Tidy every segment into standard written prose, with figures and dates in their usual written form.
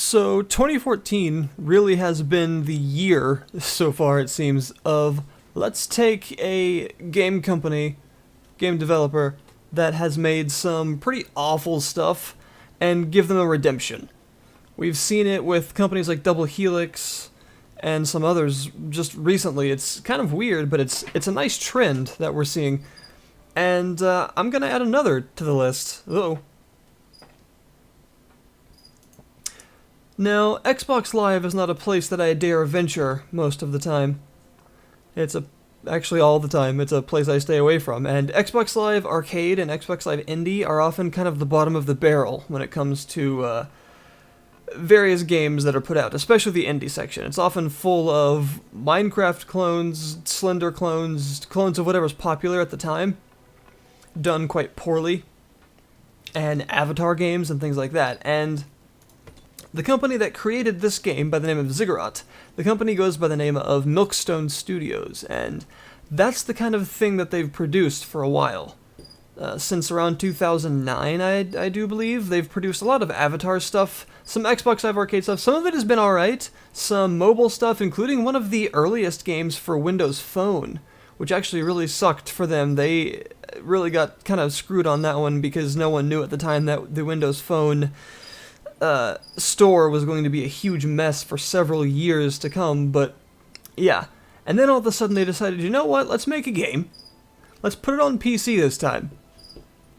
So 2014 really has been the year, so far it seems, of let's take a game company, game developer, that has made some pretty awful stuff and give them a redemption. We've seen it with companies like Double Helix and some others just recently. It's kind of weird, but it's a nice trend that we're seeing. And I'm going to add another to the list. Uh-oh. Now, Xbox Live is not a place that I dare venture most of the time. Actually all the time, it's a place I stay away from. And Xbox Live Arcade and Xbox Live Indie are often kind of the bottom of the barrel when it comes to various games that are put out, especially the indie section. It's often full of Minecraft clones, Slender clones, clones of whatever's popular at the time, done quite poorly, and Avatar games and things like that. And the company that created this game by the name of Ziggurat, the company goes by the name of Milkstone Studios, and that's the kind of thing that they've produced for a while. Since around 2009, I do believe, they've produced a lot of Avatar stuff, some Xbox Live Arcade stuff. Some of it has been alright, some mobile stuff, including one of the earliest games for Windows Phone, which actually really sucked for them. They really got kind of screwed on that one because no one knew at the time that the Windows Phone store was going to be a huge mess for several years to come, but yeah. And then all of a sudden they decided, you know what, let's make a game. Let's put it on PC this time.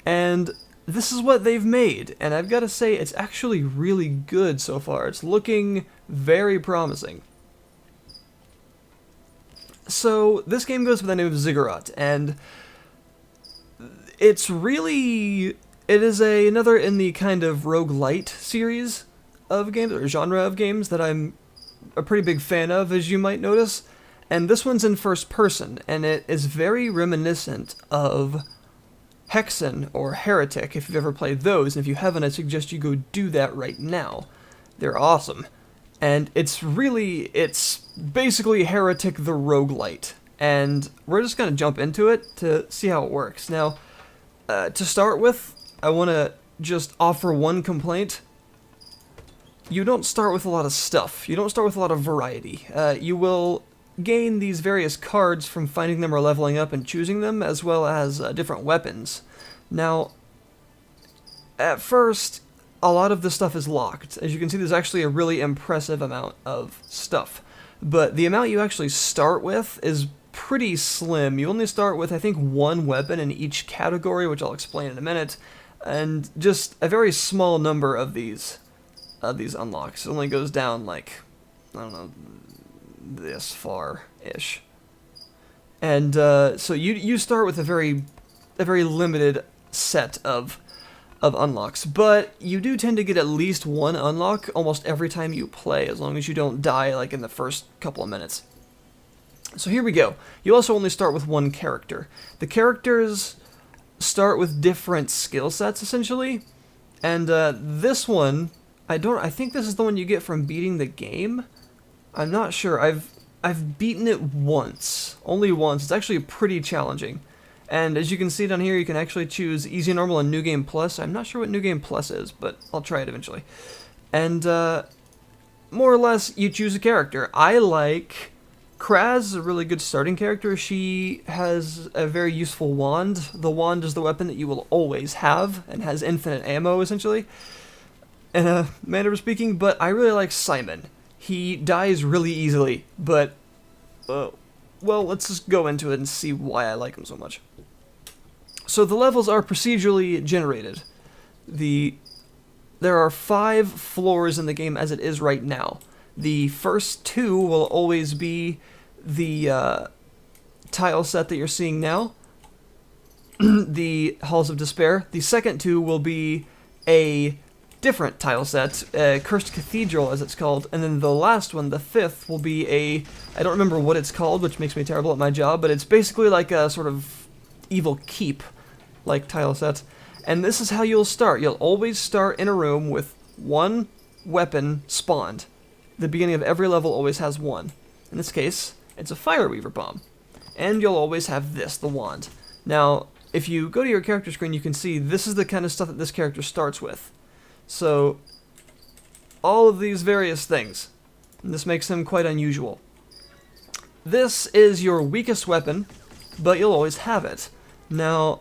And this is what they've made, and I've got to say, it's actually really good so far. It's looking very promising. So, this game goes by the name of Ziggurat, and it's really... It is another in the kind of Rogue-lite series of games, or genre of games, that I'm a pretty big fan of, as you might notice. And this one's in first person, and it is very reminiscent of Hexen or Heretic, if you've ever played those. And if you haven't, I suggest you go do that right now. They're awesome. And it's basically Heretic the Rogue-lite. And we're just going to jump into it to see how it works. Now, to start with, I want to just offer one complaint. You don't start with a lot of stuff. You don't start with a lot of variety. You will gain these various cards from finding them or leveling up and choosing them, as well as different weapons. Now, at first, a lot of this stuff is locked. As you can see, there's actually a really impressive amount of stuff. But the amount you actually start with is pretty slim. You only start with, I think, one weapon in each category, which I'll explain in a minute, and just a very small number of these unlocks. It only goes down, like, I don't know, this far-ish. And so you start with a very limited set of unlocks, but you do tend to get at least one unlock almost every time you play, as long as you don't die like in the first couple of minutes. So here we go. You also only start with one character. The characters start with different skill sets, essentially, and this one, I think this is the one you get from beating the game. I'm not sure. I've beaten it once. Only once. It's actually pretty challenging. And as you can see down here, you can actually choose Easy, Normal, and New Game Plus. I'm not sure what New Game Plus is, but I'll try it eventually. And more or less, you choose a character. I like Kraz, a really good starting character. She has a very useful wand. The wand is the weapon that you will always have, and has infinite ammo, essentially, in a manner of speaking. But I really like Simon. He dies really easily, but, well, let's just go into it and see why I like him so much. So the levels are procedurally generated. There are 5 floors in the game as it is right now. The first 2 will always be the tile set that you're seeing now, the Halls of Despair. The second 2 will be a different tile set, Cursed Cathedral as it's called, and then the last one, the 5th, will be I don't remember what it's called, which makes me terrible at my job, but it's basically like a sort of evil keep like tile set. And this is how you'll start. You'll always start in a room with one weapon spawned. The beginning of every level always has one. In this case, it's a Fire Weaver bomb. And you'll always have this, the wand. Now, if you go to your character screen, you can see this is the kind of stuff that this character starts with. So, all of these various things. And this makes him quite unusual. This is your weakest weapon, but you'll always have it. Now,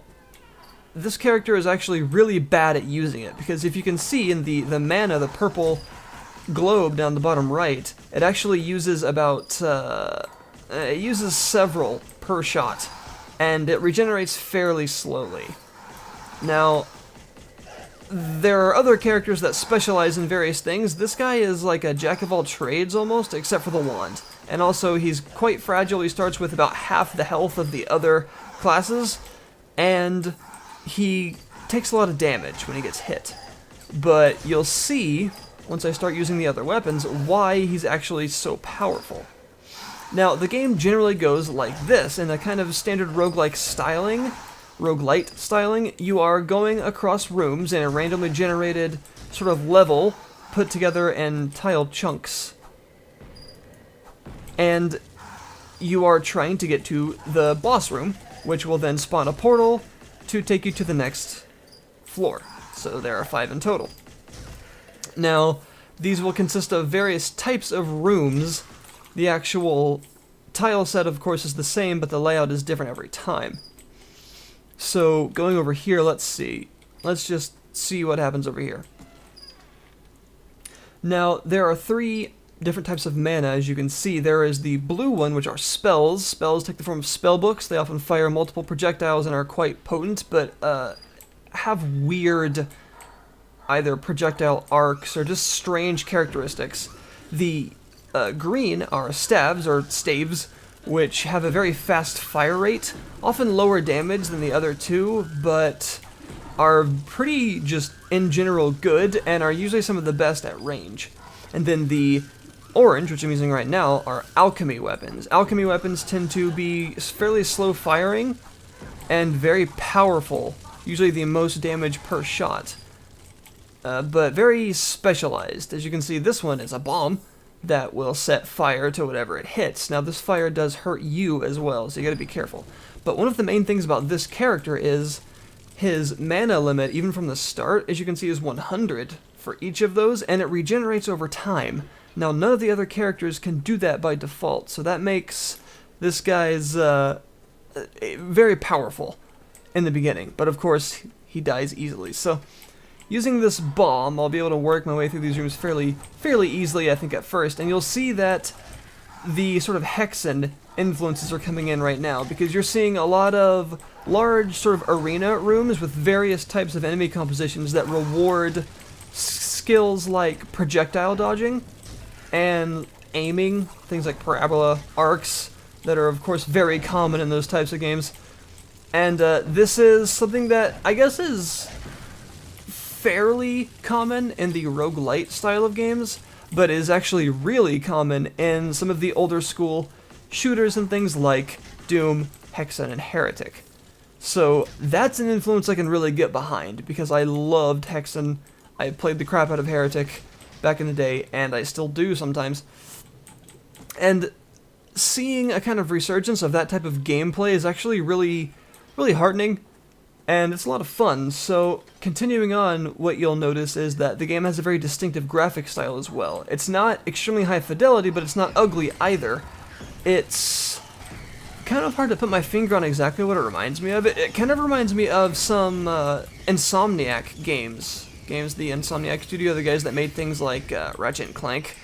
this character is actually really bad at using it, because if you can see in the mana, the purple globe down the bottom right, it actually uses about, it uses several per shot, and it regenerates fairly slowly. Now, there are other characters that specialize in various things. This guy is like a jack of all trades almost, except for the wand. And also, he's quite fragile. He starts with about half the health of the other classes, and he takes a lot of damage when he gets hit. But you'll see, once I start using the other weapons, why he's actually so powerful. Now, the game generally goes like this, in a kind of standard roguelike styling, Rogue-lite styling. You are going across rooms in a randomly generated sort of level, put together in tiled chunks. And you are trying to get to the boss room, which will then spawn a portal to take you to the next floor. So there are 5 in total. Now, these will consist of various types of rooms. The actual tile set, of course, is the same, but the layout is different every time. So, going over here, let's see. Let's just see what happens over here. Now, there are 3 different types of mana, as you can see. There is the blue one, which are spells. Spells take the form of spellbooks. They often fire multiple projectiles and are quite potent, but have weird either projectile arcs or just strange characteristics. The green are staves, or staves, which have a very fast fire rate, often lower damage than the other 2, but are pretty just in general good and are usually some of the best at range. And then the orange, which I'm using right now, are alchemy weapons. Alchemy weapons tend to be fairly slow firing and very powerful, usually the most damage per shot, but very specialized. As you can see, this one is a bomb that will set fire to whatever it hits. Now, this fire does hurt you as well, so you gotta be careful. But one of the main things about this character is his mana limit, even from the start, as you can see, is 100 for each of those, and it regenerates over time. Now, none of the other characters can do that by default, so that makes this guy's very powerful in the beginning. But of course, he dies easily. So, using this bomb, I'll be able to work my way through these rooms fairly easily, I think, at first. And you'll see that the sort of Hexen influences are coming in right now, because you're seeing a lot of large sort of arena rooms with various types of enemy compositions that reward skills like projectile dodging and aiming, things like parabola arcs that are, of course, very common in those types of games. And this is something that I guess is fairly common in the roguelite style of games, but is actually really common in some of the older school shooters and things like Doom, Hexen, and Heretic. So that's an influence I can really get behind, because I loved Hexen. I played the crap out of Heretic back in the day, and I still do sometimes. And seeing a kind of resurgence of that type of gameplay is actually really heartening, and it's a lot of fun. So continuing on, what you'll notice is that the game has a very distinctive graphic style as well. It's not extremely high fidelity, but it's not ugly either. It's kind of hard to put my finger on exactly what it reminds me of. It kind of reminds me of some Insomniac games. The Insomniac studio, the guys that made things like Ratchet and Clank.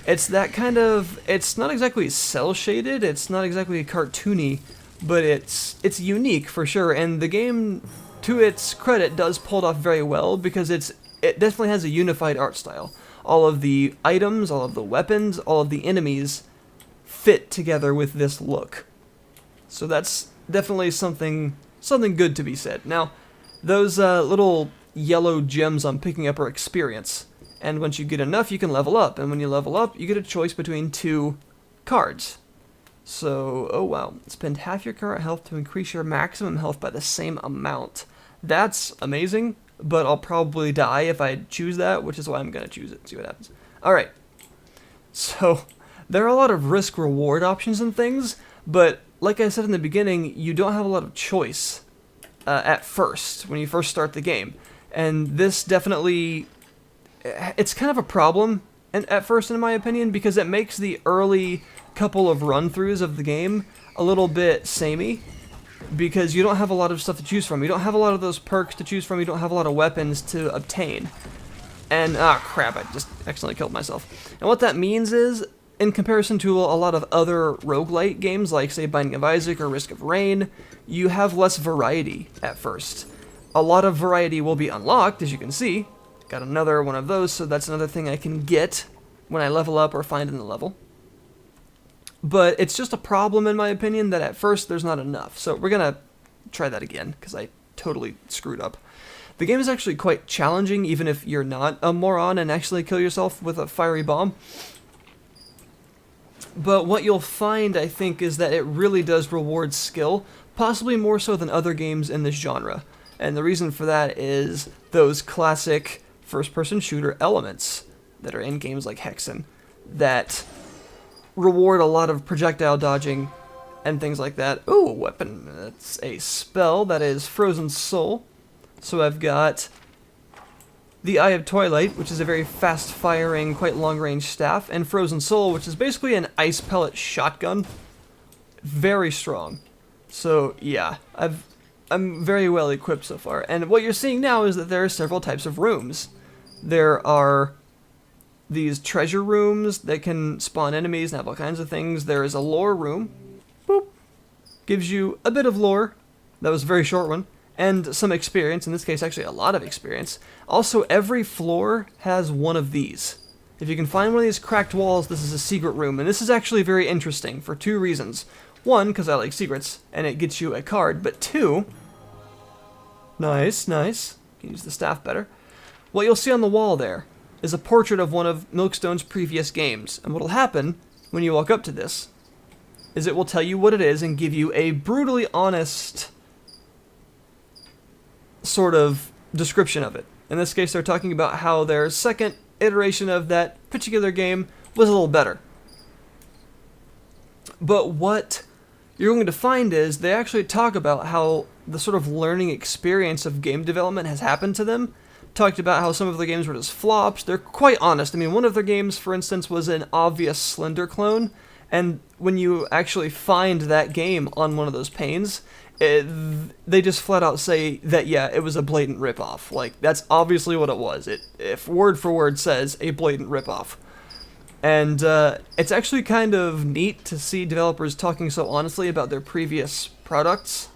It's that kind of, it's not exactly cel-shaded, it's not exactly cartoony, but it's unique for sure, and the game, to its credit, does pull it off very well, because it definitely has a unified art style. All of the items, all of the weapons, all of the enemies fit together with this look. So that's definitely something good to be said. Now, those little yellow gems I'm picking up are experience, and once you get enough, you can level up, and when you level up, you get a choice between 2 cards. So, oh wow, spend half your current health to increase your maximum health by the same amount. That's amazing, but I'll probably die if I choose that, which is why I'm going to choose it, see what happens. Alright, so there are a lot of risk-reward options and things, but like I said in the beginning, you don't have a lot of choice at first, when you first start the game. And this definitely, it's kind of a problem and at first, in my opinion, because it makes the early couple of run-throughs of the game a little bit samey, because you don't have a lot of stuff to choose from. You don't have a lot of those perks to choose from. You don't have a lot of weapons to obtain. And, crap, I just accidentally killed myself. And what that means is, in comparison to a lot of other roguelite games, like, say, Binding of Isaac or Risk of Rain, you have less variety at first. A lot of variety will be unlocked, as you can see. Got another one of those, so that's another thing I can get when I level up or find in the level. But it's just a problem, in my opinion, that at first there's not enough. So we're going to try that again, because I totally screwed up. The game is actually quite challenging, even if you're not a moron and actually kill yourself with a fiery bomb. But what you'll find, I think, is that it really does reward skill, possibly more so than other games in this genre. And the reason for that is those classic first-person shooter elements that are in games like Hexen that reward a lot of projectile dodging and things like that. Ooh, a weapon. That's a spell. That is Frozen Soul. So I've got the Eye of Twilight, which is a very fast-firing, quite long-range staff, and Frozen Soul, which is basically an ice pellet shotgun. Very strong. So, yeah, I'm very well equipped so far. And what you're seeing now is that there are several types of rooms. There are these treasure rooms that can spawn enemies and have all kinds of things. There is a lore room. Boop. Gives you a bit of lore. That was a very short one. And some experience, in this case actually a lot of experience. Also, every floor has one of these. If you can find one of these cracked walls, this is a secret room, and this is actually very interesting for two reasons. One, because I like secrets, and it gets you a card, but two, nice, can use the staff better. What you'll see on the wall there is a portrait of one of Milkstone's previous games, and what'll happen when you walk up to this is it will tell you what it is and give you a brutally honest sort of description of it. In this case, they're talking about how their second iteration of that particular game was a little better. But what you're going to find is they actually talk about how the sort of learning experience of game development has happened to them. Talked about how some of their games were just flops. They're quite honest. I mean, one of their games, for instance, was an obvious Slender clone, and when you actually find that game on one of those panes, they just flat out say that, yeah, it was a blatant ripoff. Like, that's obviously what it was. If word for word says a blatant ripoff. And it's actually kind of neat to see developers talking so honestly about their previous products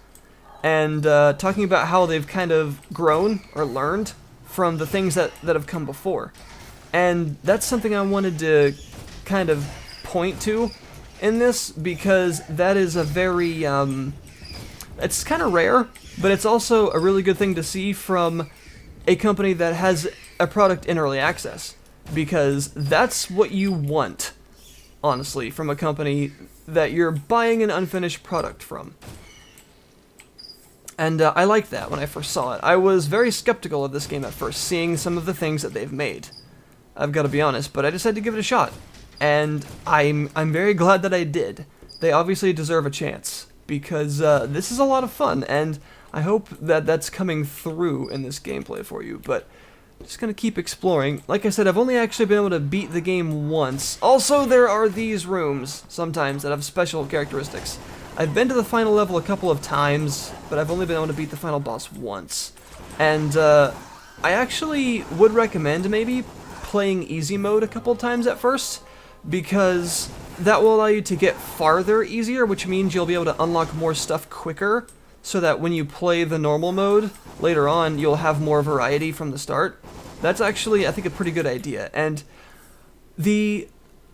and talking about how they've kind of grown or learned from the things that have come before. And that's something I wanted to kind of point to in this, because that is a very... it's kind of rare, but it's also a really good thing to see from a company that has a product in early access. Because that's what you want, honestly, from a company that you're buying an unfinished product from. And I liked that when I first saw it. I was very skeptical of this game at first, seeing some of the things that they've made. I've got to be honest, but I decided to give it a shot. And I'm very glad that I did. They obviously deserve a chance, because this is a lot of fun, and I hope that that's coming through in this gameplay for you, but just gonna keep exploring. Like I said, I've only actually been able to beat the game once. Also, there are these rooms, sometimes, that have special characteristics. I've been to the final level a couple of times, but I've only been able to beat the final boss once. And I actually would recommend maybe playing easy mode a couple of times at first, because that will allow you to get farther easier, which means you'll be able to unlock more stuff quicker, so that when you play the normal mode later on, you'll have more variety from the start. That's actually, I think, a pretty good idea. And the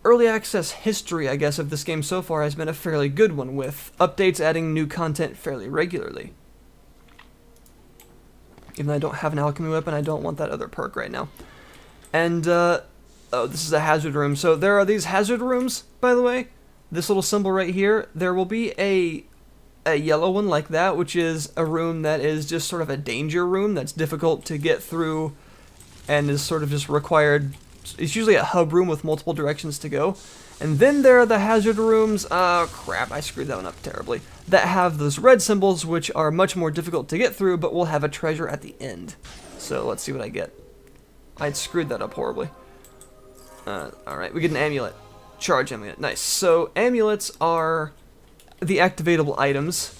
early access history, I guess, of this game so far has been a fairly good one, with updates adding new content fairly regularly. Even though I don't have an alchemy weapon, I don't want that other perk right now. And, oh, this is a hazard room. So there are these hazard rooms, by the way. This little symbol right here, there will be a yellow one like that, which is a room that is just sort of a danger room that's difficult to get through and is sort of just required. It's usually a hub room with multiple directions to go. And then there are the hazard rooms, crap, I screwed that one up terribly, that have those red symbols, which are much more difficult to get through, but will have a treasure at the end. So let's see what I get. I'd screwed that up horribly. Alright, we get an amulet. Charge amulet. Nice. So, amulets are the activatable items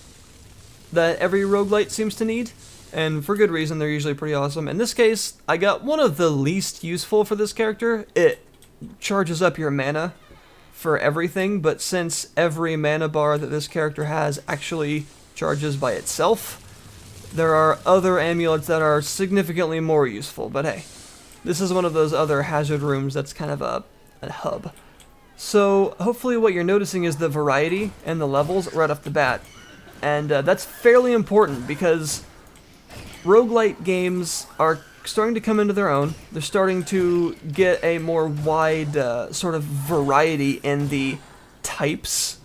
that every roguelite seems to need. And for good reason, they're usually pretty awesome. In this case, I got one of the least useful for this character. It charges up your mana for everything, but since every mana bar that this character has actually charges by itself, there are other amulets that are significantly more useful. But hey, this is one of those other hazard rooms that's kind of a hub. So hopefully what you're noticing is the variety and the levels right off the bat. And that's fairly important because roguelite games are starting to come into their own. They're starting to get a more wide sort of variety in the types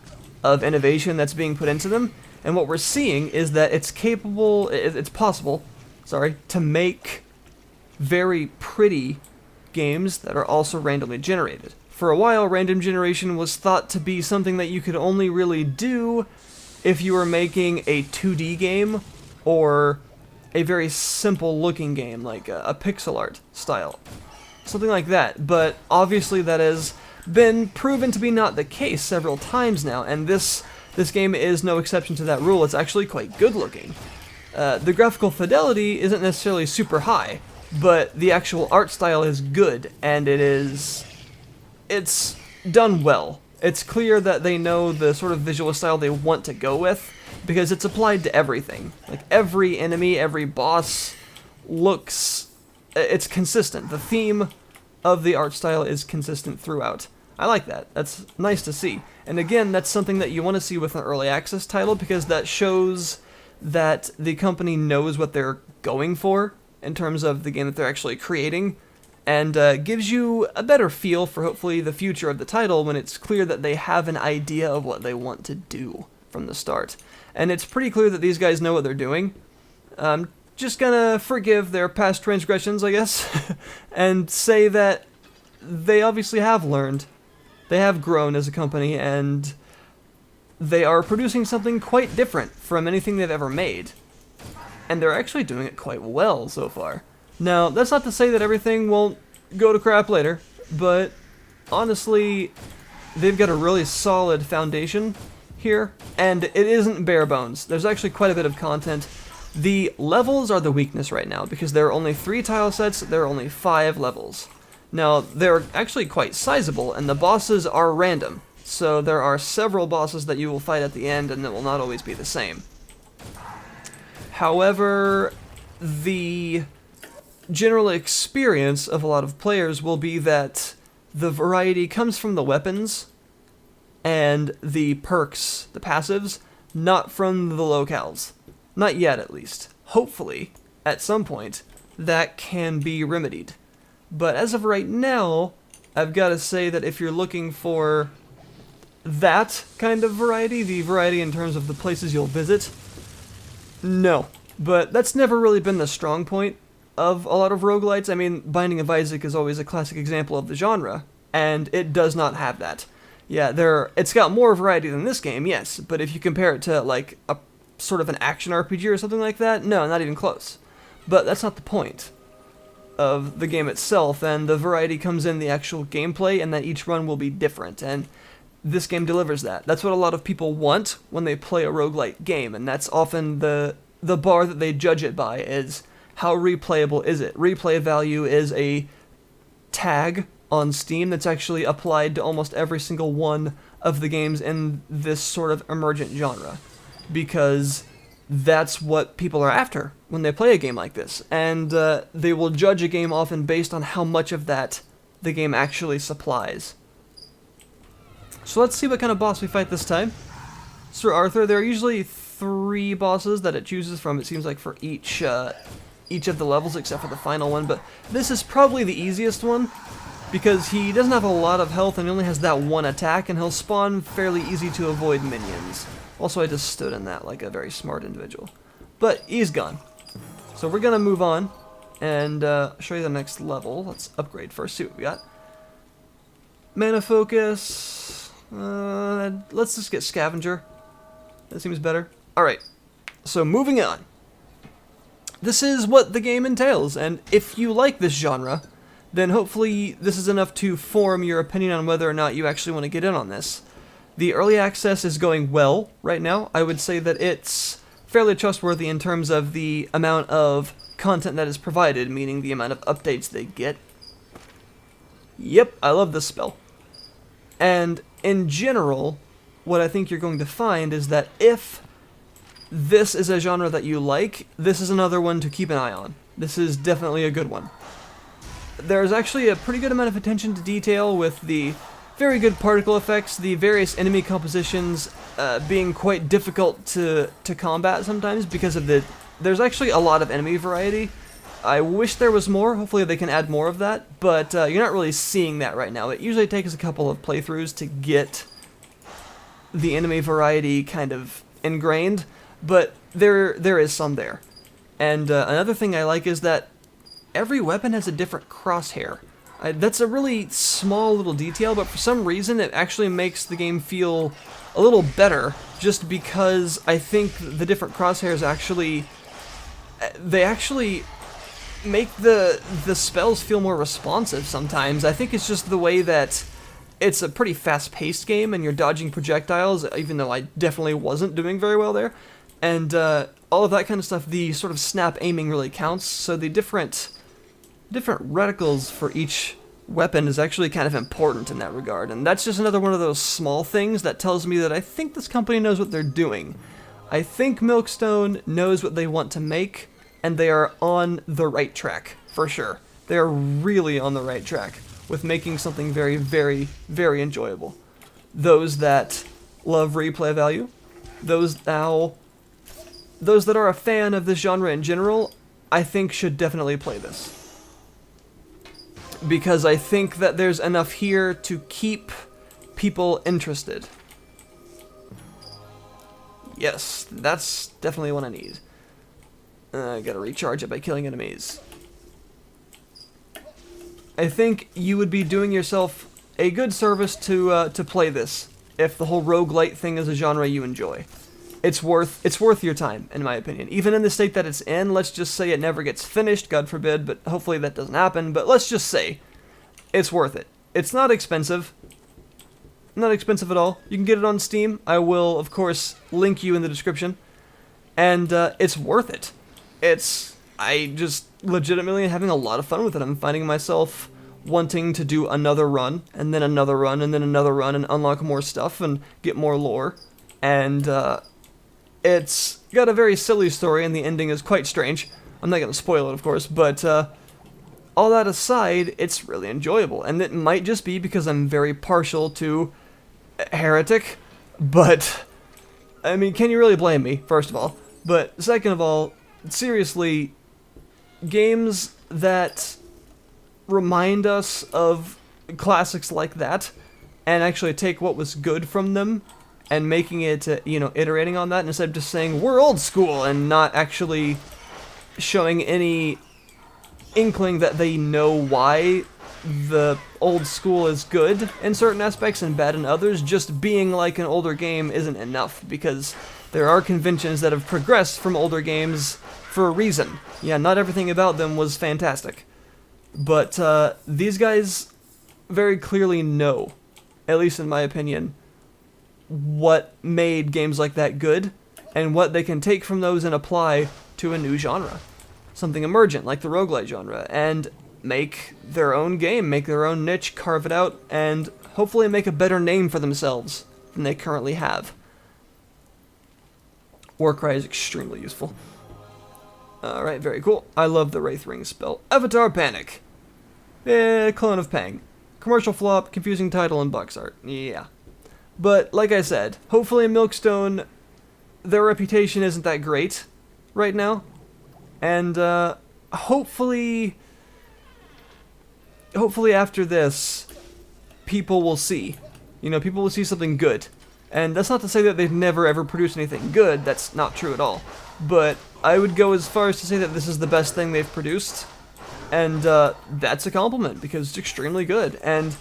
of innovation that's being put into them. And what we're seeing is that it's possible, to make very pretty games that are also randomly generated. For a while, random generation was thought to be something that you could only really do if you were making a 2D game or a very simple looking game like a pixel art style. Something like that, but obviously that has been proven to be not the case several times now, and this game is no exception to that rule. It's actually quite good looking. The graphical fidelity isn't necessarily super high, but the actual art style is good, and it's done well. It's clear that they know the sort of visual style they want to go with, because it's applied to everything. Like, every enemy, every boss it's consistent. The theme of the art style is consistent throughout. I like that. That's nice to see. And again, that's something that you want to see with an early access title, because that shows that the company knows what they're going for in terms of the game that they're actually creating, and gives you a better feel for hopefully the future of the title when it's clear that they have an idea of what they want to do from the start. And it's pretty clear that these guys know what they're doing. Just gonna forgive their past transgressions, I guess, and say that they obviously have learned. They have grown as a company, and they are producing something quite different from anything they've ever made. And they're actually doing it quite well so far. Now, that's not to say that everything won't go to crap later, but honestly, they've got a really solid foundation here, and it isn't bare bones. There's actually quite a bit of content. The levels are the weakness right now, because there are only 3 tile sets, there are only 5 levels. Now, they're actually quite sizable, and the bosses are random, so there are several bosses that you will fight at the end, and it will not always be the same. However, the general experience of a lot of players will be that the variety comes from the weapons and the perks, the passives, not from the locales. Not yet, at least. Hopefully, at some point, that can be remedied. But as of right now, I've got to say that if you're looking for that kind of variety, the variety in terms of the places you'll visit, no. But that's never really been the strong point of a lot of roguelites. I mean, Binding of Isaac is always a classic example of the genre, and it does not have that. Yeah, it's got more variety than this game, yes, but if you compare it to, like, a sort of an action RPG or something like that, no, not even close. But that's not the point of the game itself, and the variety comes in the actual gameplay, and that each run will be different, and this game delivers that. That's what a lot of people want when they play a roguelite game, and that's often the bar that they judge it by, is how replayable is it? Replay value is a tag on Steam that's actually applied to almost every single one of the games in this sort of emergent genre, because that's what people are after when they play a game like this, and they will judge a game often based on how much of that the game actually supplies. So let's see what kind of boss we fight this time. Sir Arthur, there are usually 3 bosses that it chooses from, it seems like, for each of the levels except for the final one, but this is probably the easiest one, because he doesn't have a lot of health and he only has that one attack, and he'll spawn fairly easy to avoid minions. Also, I just stood in that like a very smart individual. But he's gone. So we're gonna move on and show you the next level. Let's upgrade first, see what we got. Mana Focus. Let's just get Scavenger. That seems better. Alright, so moving on. This is what the game entails, and if you like this genre, then hopefully this is enough to form your opinion on whether or not you actually want to get in on this. The early access is going well right now. I would say that it's fairly trustworthy in terms of the amount of content that is provided, meaning the amount of updates they get. Yep, I love this spell. And in general, what I think you're going to find is that if this is a genre that you like, this is another one to keep an eye on. This is definitely a good one. There's actually a pretty good amount of attention to detail with the very good particle effects, the various enemy compositions being quite difficult to combat sometimes because of there's actually a lot of enemy variety. I wish there was more. Hopefully they can add more of that, but you're not really seeing that right now. It usually takes a couple of playthroughs to get the enemy variety kind of ingrained, but there is some there. And another thing I like is that every weapon has a different crosshair. That's a really small little detail, but for some reason it actually makes the game feel a little better, just because I think the different crosshairs actually make the spells feel more responsive sometimes. I think it's just the way that it's a pretty fast-paced game and you're dodging projectiles, even though I definitely wasn't doing very well there. And all of that kind of stuff, the sort of snap aiming really counts, so the different reticles for each weapon is actually kind of important in that regard. And that's just another one of those small things that tells me that I think this company knows what they're doing. I think Milkstone knows what they want to make, and they are on the right track, for sure. They are really on the right track with making something very, very, very enjoyable. Those that love replay value, those that are a fan of this genre in general, I think should definitely play this. Because I think that there's enough here to keep people interested. Yes, that's definitely what I need. I gotta recharge it by killing enemies. I think you would be doing yourself a good service to play this if the whole roguelite thing is a genre you enjoy. It's worth your time, in my opinion. Even in the state that it's in, let's just say it never gets finished, God forbid, but hopefully that doesn't happen, but let's just say it's worth it. It's not expensive. Not expensive at all. You can get it on Steam. I will, of course, link you in the description. And it's worth it. I just legitimately having a lot of fun with it. I'm finding myself wanting to do another run, and then another run, and then another run, and unlock more stuff, and get more lore. And it's got a very silly story, and the ending is quite strange. I'm not going to spoil it, of course, but all that aside, it's really enjoyable. And it might just be because I'm very partial to Heretic, but, I mean, can you really blame me, first of all? But second of all, seriously, games that remind us of classics like that, and actually take what was good from them, and making it, iterating on that, instead of just saying, we're old school, and not actually showing any inkling that they know why the old school is good in certain aspects and bad in others. Just being like an older game isn't enough, because there are conventions that have progressed from older games for a reason. Yeah, not everything about them was fantastic. But these guys very clearly know, at least in my opinion, what made games like that good, and what they can take from those and apply to a new genre. Something emergent, like the roguelite genre, and make their own game, make their own niche, carve it out, and hopefully make a better name for themselves than they currently have. Warcry is extremely useful. Alright, very cool. I love the Wraith Ring spell. Avatar Panic. Clone of Pang. Commercial flop, confusing title, and box art. Yeah. But, like I said, hopefully Milkstone, their reputation isn't that great right now. And, hopefully after this, people will see. People will see something good. And that's not to say that they've never ever produced anything good. That's not true at all. But I would go as far as to say that this is the best thing they've produced. And that's a compliment, because it's extremely good. And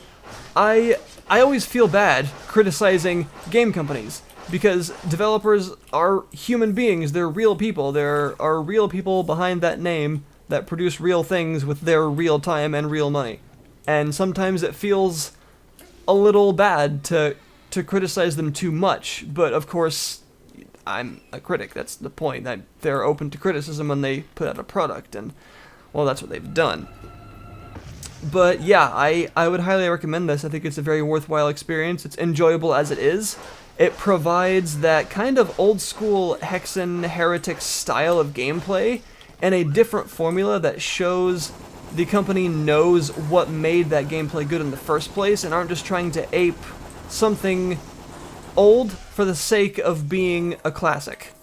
I always feel bad criticizing game companies, because developers are human beings. They're real people. There are real people behind that name that produce real things with their real time and real money. And sometimes it feels a little bad to criticize them too much, but of course, I'm a critic. That's the point. That they're open to criticism when they put out a product, and well, that's what they've done. But yeah, I would highly recommend this. I think it's a very worthwhile experience. It's enjoyable as it is. It provides that kind of old school Hexen Heretic style of gameplay and a different formula that shows the company knows what made that gameplay good in the first place and aren't just trying to ape something old for the sake of being a classic.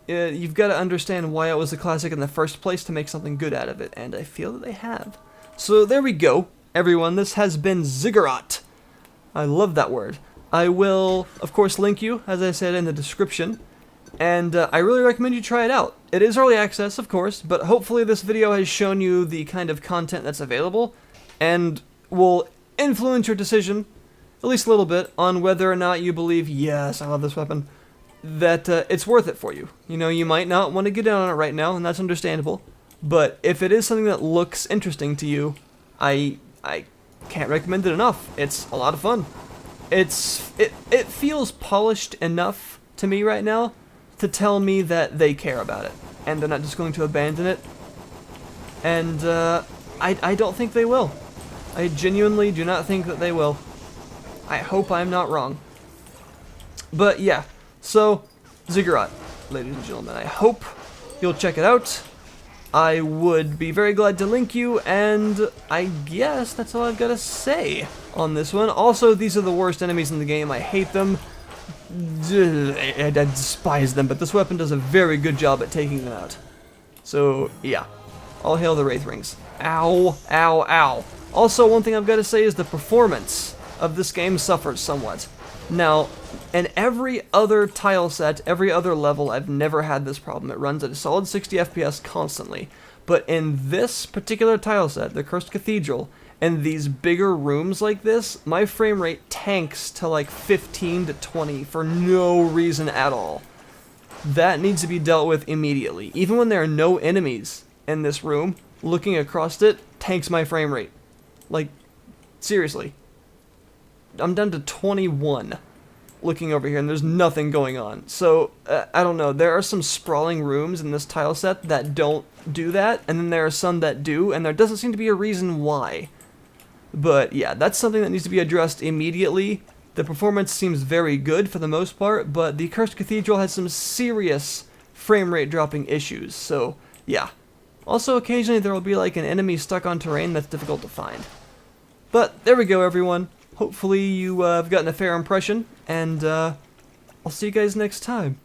You've got to understand why it was a classic in the first place to make something good out of it, and I feel that they have. So there we go, everyone. This has been Ziggurat. I love that word. I will, of course, link you, as I said, in the description, and I really recommend you try it out. It is early access, of course, but hopefully this video has shown you the kind of content that's available, and will influence your decision, at least a little bit, on whether or not you believe, yes, I love this weapon, that it's worth it for you. You know, you might not want to get in on it right now, and that's understandable, but if it is something that looks interesting to you, I can't recommend it enough. It's a lot of fun. It feels polished enough to me right now to tell me that they care about it, and they're not just going to abandon it, and I don't think they will. I genuinely do not think that they will. I hope I'm not wrong. But yeah, so Ziggurat, ladies and gentlemen, I hope you'll check it out. I would be very glad to link you, and I guess that's all I've got to say on this one. Also, these are the worst enemies in the game. I hate them. I despise them, but this weapon does a very good job at taking them out. So, yeah. All hail the Wraith Rings. Ow, ow, ow. Also, one thing I've got to say is the performance of this game suffers somewhat. Now, in every other tile set, every other level, I've never had this problem. It runs at a solid 60 FPS constantly. But in this particular tile set, the Cursed Cathedral, and these bigger rooms like this, my frame rate tanks to like 15 to 20 for no reason at all. That needs to be dealt with immediately. Even when there are no enemies in this room, looking across it tanks my frame rate. Like, seriously. I'm down to 21 looking over here, and there's nothing going on. So, I don't know. There are some sprawling rooms in this tile set that don't do that, and then there are some that do, and there doesn't seem to be a reason why. But yeah, that's something that needs to be addressed immediately. The performance seems very good for the most part, but the Cursed Cathedral has some serious frame rate dropping issues, so yeah. Also, occasionally there will be like an enemy stuck on terrain that's difficult to find. But there we go, everyone. Hopefully you have gotten a fair impression, and I'll see you guys next time.